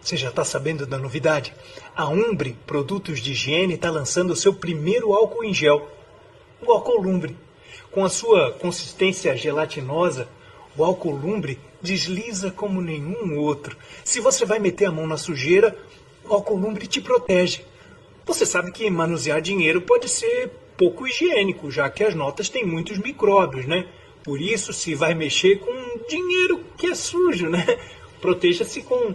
Você já está sabendo da novidade? A Umbre Produtos de Higiene está lançando o seu primeiro álcool em gel, o álcool Lumbre. Com a sua consistência gelatinosa, o álcool Lumbre desliza como nenhum outro. Se você vai meter a mão na sujeira, o álcool Lumbre te protege. Você sabe que manusear dinheiro pode ser pouco higiênico, já que as notas têm muitos micróbios, né? Por isso, se vai mexer com dinheiro que é sujo, né? Proteja-se com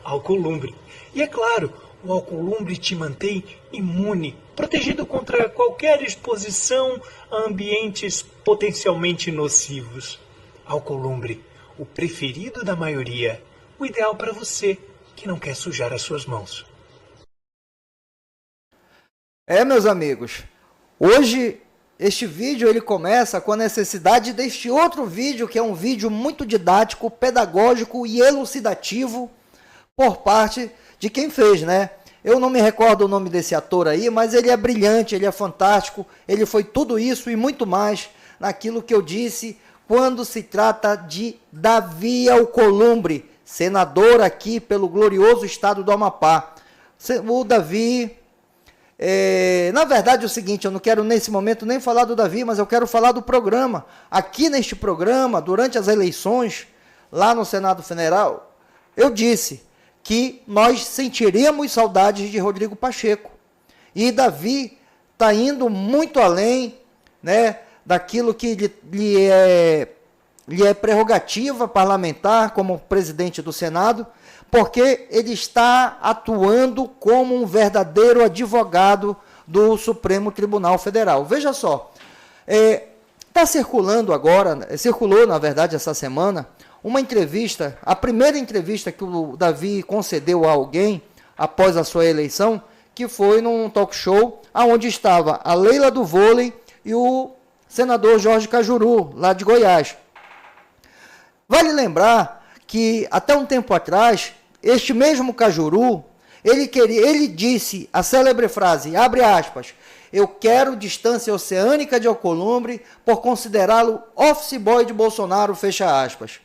álcool Lumbre. E é claro, o álcool Lumbre te mantém imune, protegido contra qualquer exposição a ambientes potencialmente nocivos. Álcool Lumbre, o preferido da maioria, o ideal para você que não quer sujar as suas mãos. Meus amigos, hoje este vídeo ele começa com a necessidade deste outro vídeo, que é um vídeo muito didático, pedagógico e elucidativo por parte de quem fez, né? Eu não me recordo o nome desse ator aí, mas ele é brilhante, ele é fantástico, ele foi tudo isso e muito mais naquilo que eu disse quando se trata de Davi Alcolumbre, senador aqui pelo glorioso estado do Amapá. O Davi... na verdade é o seguinte, eu não quero nesse momento nem falar do Davi, mas eu quero falar do programa. Aqui neste programa, durante as eleições, lá no Senado Federal, eu disse que nós sentiríamos saudades de Rodrigo Pacheco. E Davi está indo muito além, né, daquilo que lhe é prerrogativa parlamentar como presidente do Senado, porque ele está atuando como um verdadeiro advogado do Supremo Tribunal Federal. Veja só, circulou na verdade essa semana, uma entrevista, a primeira entrevista que o Davi concedeu a alguém após a sua eleição, que foi num talk show, onde estava a Leila do Vôlei e o senador Jorge Cajuru, lá de Goiás. Vale lembrar que até um tempo atrás, este mesmo Cajuru, ele disse a célebre frase, abre aspas, eu quero distância oceânica de Alcolumbre por considerá-lo office boy de Bolsonaro, fecha aspas.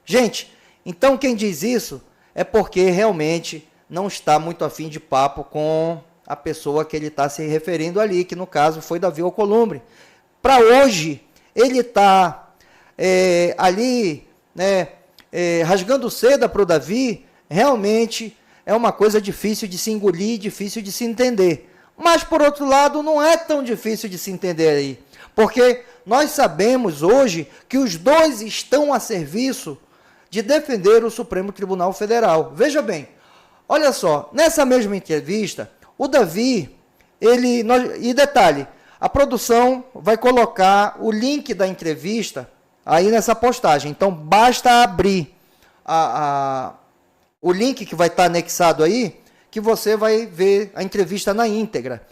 Gente, então quem diz isso é porque realmente não está muito afim de papo com a pessoa que ele está se referindo ali, que no caso foi Davi Alcolumbre. Para hoje, ele está ali, né, rasgando seda para o Davi, realmente é uma coisa difícil de se engolir, difícil de se entender. Mas, por outro lado, não é tão difícil de se entender aí, porque nós sabemos hoje que os dois estão a serviço de defender o Supremo Tribunal Federal. Veja bem, olha só, nessa mesma entrevista, o Davi, e detalhe, a produção vai colocar o link da entrevista aí nessa postagem, então basta abrir o link que vai estar anexado aí, que você vai ver a entrevista na íntegra.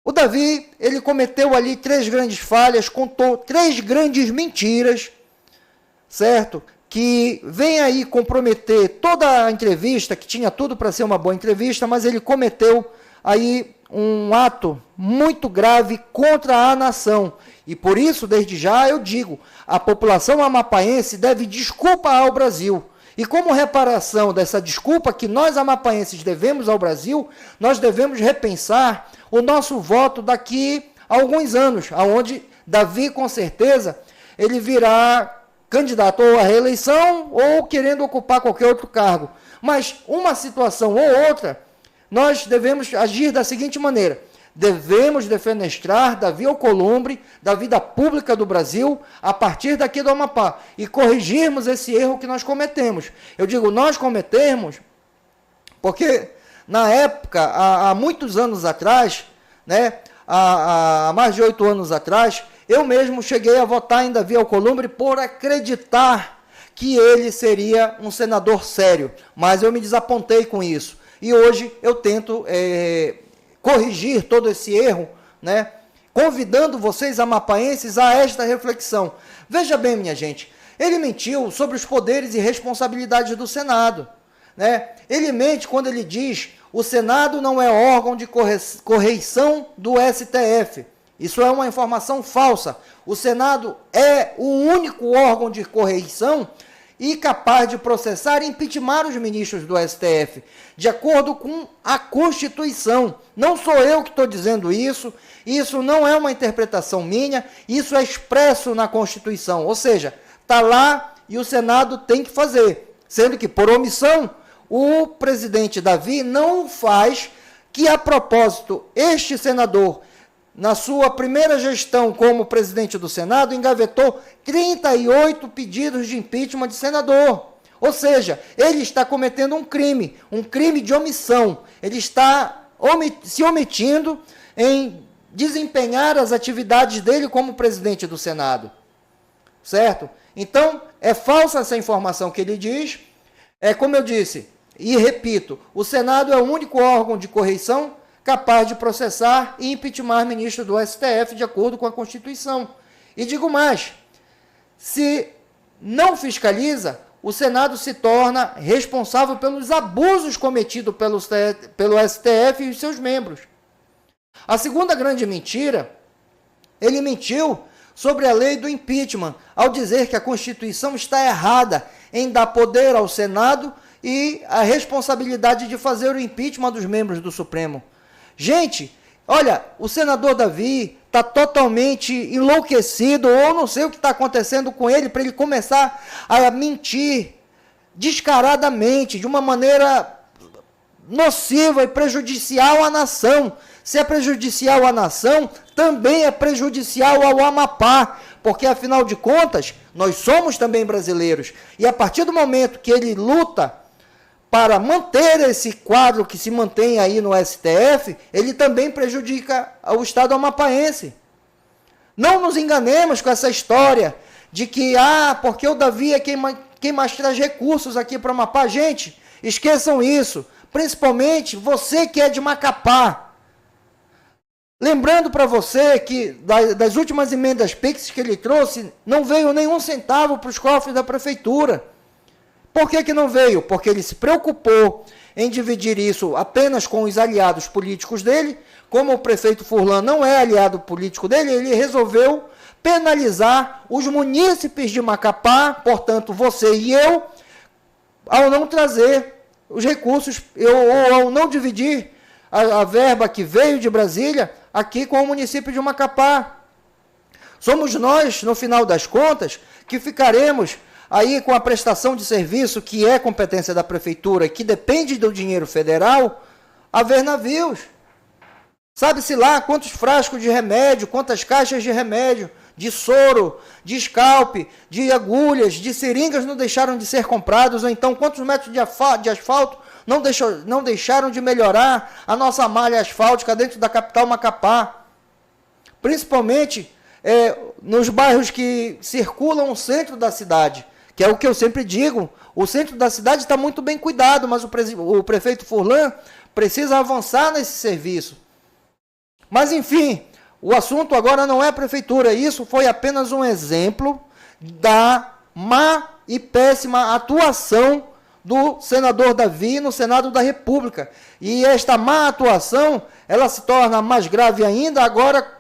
O Davi, ele cometeu ali 3 grandes falhas, contou 3 grandes mentiras, certo? Que vem aí comprometer toda a entrevista, que tinha tudo para ser uma boa entrevista, mas ele cometeu aí um ato muito grave contra a nação. E por isso, desde já, eu digo, a população amapaense deve desculpa ao Brasil. E como reparação dessa desculpa que nós amapaenses devemos ao Brasil, nós devemos repensar o nosso voto daqui a alguns anos, aonde Davi, com certeza, ele virá candidato ou à reeleição ou querendo ocupar qualquer outro cargo. Mas uma situação ou outra, nós devemos agir da seguinte maneira: devemos defenestrar Davi Alcolumbre da vida pública do Brasil a partir daqui do Amapá e corrigirmos esse erro que nós cometemos. Eu digo nós cometemos porque na época, há muitos anos atrás, né, há mais de 8 anos atrás, eu mesmo cheguei a votar em Davi Alcolumbre por acreditar que ele seria um senador sério, mas eu me desapontei com isso. E hoje eu tento corrigir todo esse erro, né, convidando vocês amapaenses a esta reflexão. Veja bem, minha gente, ele mentiu sobre os poderes e responsabilidades do Senado, né? Ele mente quando ele diz o Senado não é órgão de correição do STF. Isso é uma informação falsa. O Senado é o único órgão de correição e capaz de processar e impeachment os ministros do STF, de acordo com a Constituição. Não sou eu que estou dizendo isso não é uma interpretação minha, isso é expresso na Constituição, ou seja, está lá e o Senado tem que fazer, sendo que, por omissão, o presidente Davi não faz, que, a propósito, este senador, na sua primeira gestão como presidente do Senado, engavetou 38 pedidos de impeachment de senador. Ou seja, ele está cometendo um crime de omissão. Ele está se omitindo em desempenhar as atividades dele como presidente do Senado. Certo? Então, é falsa essa informação que ele diz. É como eu disse, e repito, o Senado é o único órgão de correição capaz de processar e impeachment ministro do STF de acordo com a Constituição. E digo mais, se não fiscaliza, o Senado se torna responsável pelos abusos cometidos pelo STF e os seus membros. A segunda grande mentira, ele mentiu sobre a lei do impeachment, ao dizer que a Constituição está errada em dar poder ao Senado e a responsabilidade de fazer o impeachment dos membros do Supremo. Gente, olha, o senador Davi está totalmente enlouquecido, ou não sei o que está acontecendo com ele, para ele começar a mentir descaradamente, de uma maneira nociva e prejudicial à nação. Se é prejudicial à nação, também é prejudicial ao Amapá, porque, afinal de contas, nós somos também brasileiros. E a partir do momento que ele luta para manter esse quadro que se mantém aí no STF, ele também prejudica o Estado amapaense. Não nos enganemos com essa história de que, porque o Davi é quem mais traz recursos aqui para o Amapá. Gente, esqueçam isso. Principalmente você que é de Macapá. Lembrando para você que das últimas emendas PIX que ele trouxe, não veio nenhum centavo para os cofres da prefeitura. Por que não veio? Porque ele se preocupou em dividir isso apenas com os aliados políticos dele. Como o prefeito Furlan não é aliado político dele, ele resolveu penalizar os munícipes de Macapá, portanto você e eu, ao não trazer os recursos, ou ao não dividir a verba que veio de Brasília aqui com o município de Macapá. Somos nós, no final das contas, que ficaremos aí com a prestação de serviço, que é competência da prefeitura, que depende do dinheiro federal, a ver navios. Sabe-se lá quantos frascos de remédio, quantas caixas de remédio, de soro, de scalp, de agulhas, de seringas não deixaram de ser comprados, ou então quantos metros de asfalto não deixaram de melhorar a nossa malha asfáltica dentro da capital Macapá. Principalmente nos bairros que circulam o centro da cidade, que é o que eu sempre digo, o centro da cidade está muito bem cuidado, mas o prefeito Furlan precisa avançar nesse serviço. Mas, enfim, o assunto agora não é a prefeitura, isso foi apenas um exemplo da má e péssima atuação do senador Davi no Senado da República. E esta má atuação, ela se torna mais grave ainda agora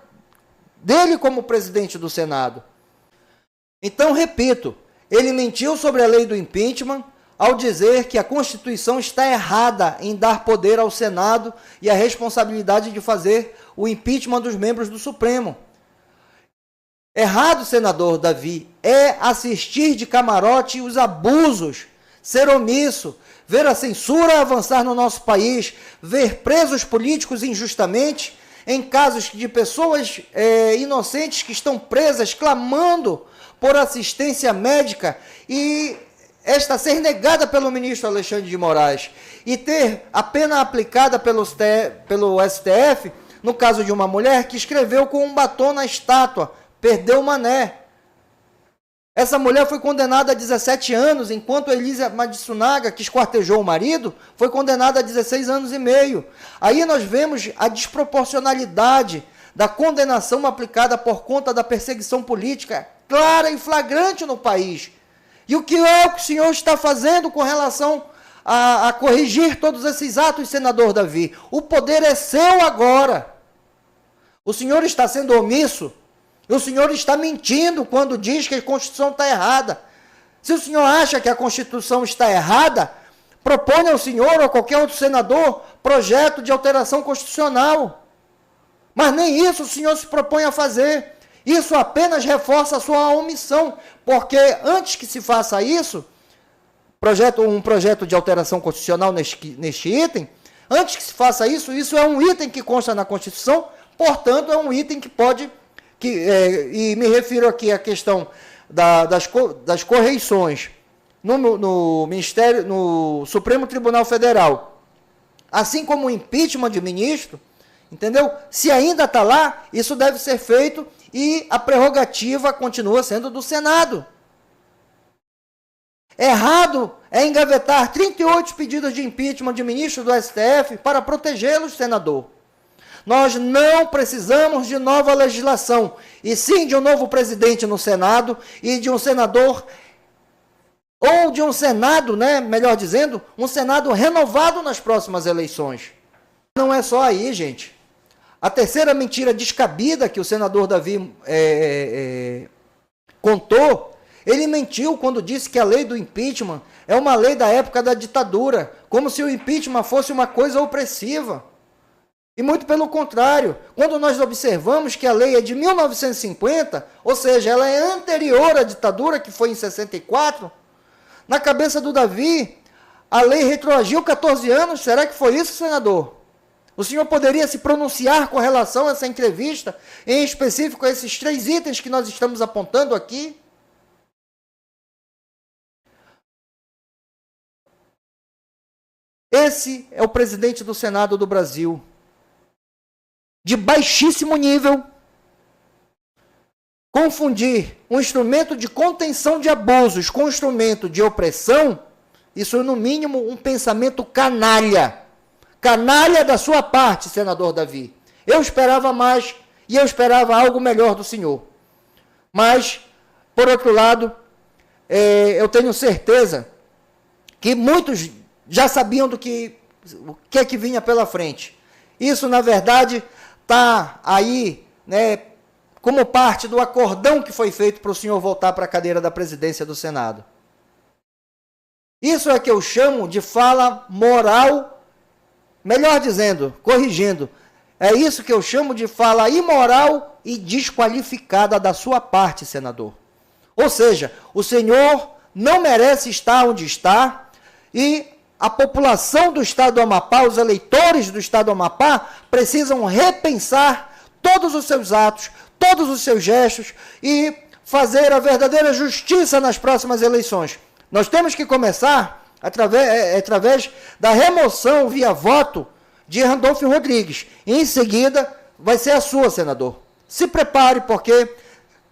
dele como presidente do Senado. Então, repito, ele mentiu sobre a lei do impeachment ao dizer que a Constituição está errada em dar poder ao Senado e a responsabilidade de fazer o impeachment dos membros do Supremo. Errado, senador Davi, é assistir de camarote os abusos, ser omisso, ver a censura avançar no nosso país, ver presos políticos injustamente, em casos de pessoas inocentes que estão presas, clamando por assistência médica, e esta ser negada pelo ministro Alexandre de Moraes, e ter a pena aplicada pelo STF, no caso de uma mulher que escreveu com um batom na estátua, perdeu o mané. Essa mulher foi condenada a 17 anos, enquanto Elisa Matsunaga, que esquartejou o marido, foi condenada a 16 anos e meio. Aí nós vemos a desproporcionalidade da condenação aplicada por conta da perseguição política, clara e flagrante no país. E o que é o que o senhor está fazendo com relação a corrigir todos esses atos, senador Davi? O poder é seu agora. O senhor está sendo omisso. O senhor está mentindo quando diz que a Constituição está errada. Se o senhor acha que a Constituição está errada, proponha ao senhor ou a qualquer outro senador projeto de alteração constitucional. Mas nem isso o senhor se propõe a fazer. Isso apenas reforça a sua omissão, porque antes que se faça isso, um projeto de alteração constitucional neste item, antes que se faça isso, isso é um item que consta na Constituição, portanto, é um item que pode, e me refiro aqui à questão das correições no Ministério, no Supremo Tribunal Federal, assim como o impeachment de ministro, entendeu? Se ainda está lá, isso deve ser feito e a prerrogativa continua sendo do Senado. Errado é engavetar 38 pedidos de impeachment de ministros do STF para protegê-los, senador. Nós não precisamos de nova legislação, e sim de um novo presidente no Senado e de um senador, ou de um Senado, né, melhor dizendo, um Senado renovado nas próximas eleições. Não é só aí, gente. A terceira mentira descabida que o senador Davi contou, ele mentiu quando disse que a lei do impeachment é uma lei da época da ditadura, como se o impeachment fosse uma coisa opressiva. E muito pelo contrário, quando nós observamos que a lei é de 1950, ou seja, ela é anterior à ditadura, que foi em 64, na cabeça do Davi, a lei retroagiu 14 anos. Será que foi isso, senador? O senhor poderia se pronunciar com relação a essa entrevista, em específico a esses 3 itens que nós estamos apontando aqui? Esse é o presidente do Senado do Brasil, de baixíssimo nível. Confundir um instrumento de contenção de abusos com um instrumento de opressão, isso é no mínimo um pensamento canalha. Canalha da sua parte, senador Davi. Eu esperava mais e eu esperava algo melhor do senhor. Mas, por outro lado, eu tenho certeza que muitos já sabiam o que é que vinha pela frente. Isso, na verdade, está aí, né, como parte do acordão que foi feito para o senhor voltar para a cadeira da presidência do Senado. Isso é que eu chamo de fala moral, melhor dizendo, corrigindo, é isso que eu chamo de fala imoral e desqualificada da sua parte, senador. Ou seja, o senhor não merece estar onde está e a população do estado do Amapá, os eleitores do estado do Amapá, precisam repensar todos os seus atos, todos os seus gestos e fazer a verdadeira justiça nas próximas eleições. Nós temos que começar através da remoção via voto de Randolfo Rodrigues. E em seguida vai ser a sua, senador. Se prepare, porque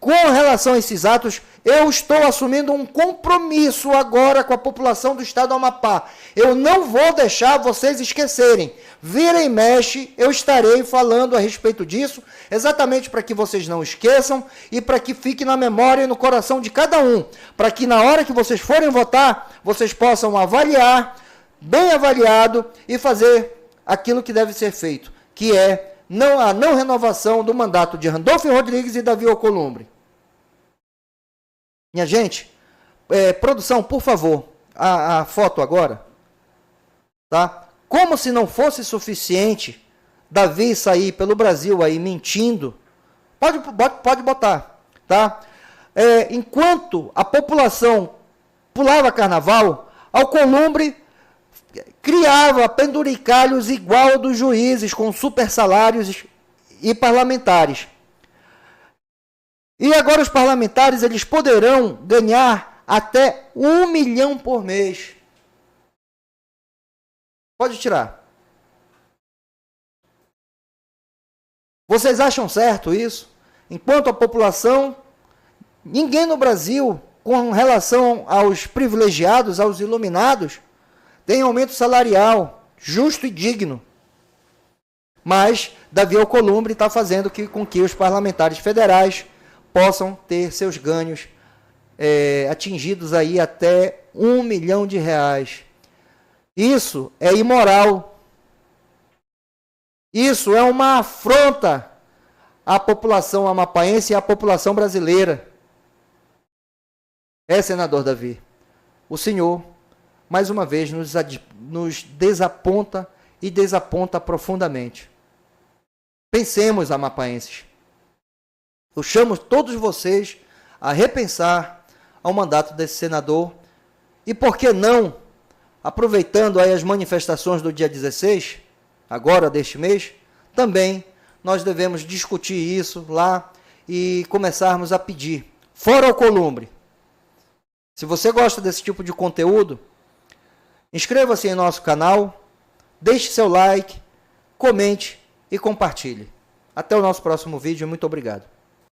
com relação a esses atos, eu estou assumindo um compromisso agora com a população do estado do Amapá. Eu não vou deixar vocês esquecerem. Vira e mexe, eu estarei falando a respeito disso, exatamente para que vocês não esqueçam e para que fique na memória e no coração de cada um. Para que na hora que vocês forem votar, vocês possam avaliar, bem avaliado, e fazer aquilo que deve ser feito, que é a não renovação do mandato de Randolfo Rodrigues e Davi Alcolumbre. Minha gente, produção, por favor, a foto agora, tá? Como se não fosse suficiente Davi sair pelo Brasil aí mentindo, pode botar, tá? Enquanto a população pulava carnaval, Alcolumbre criava penduricalhos igual dos juízes, com super salários e parlamentares. E agora os parlamentares, eles poderão ganhar até 1 milhão por mês. Pode tirar. Vocês acham certo isso? Enquanto a população, ninguém no Brasil, com relação aos privilegiados, aos iluminados, tem aumento salarial justo e digno. Mas Davi Alcolumbre está fazendo com que os parlamentares federais possam ter seus ganhos atingidos aí até 1 milhão de reais. Isso é imoral. Isso é uma afronta à população amapaense e à população brasileira. senador Davi, o senhor, mais uma vez, nos desaponta e desaponta profundamente. Pensemos, amapaenses. Eu chamo todos vocês a repensar ao mandato desse senador e, por que não, aproveitando aí as manifestações do dia 16, agora deste mês, também nós devemos discutir isso lá e começarmos a pedir. Fora Alcolumbre. Se você gosta desse tipo de conteúdo, inscreva-se em nosso canal, deixe seu like, comente e compartilhe. Até o nosso próximo vídeo. Muito obrigado.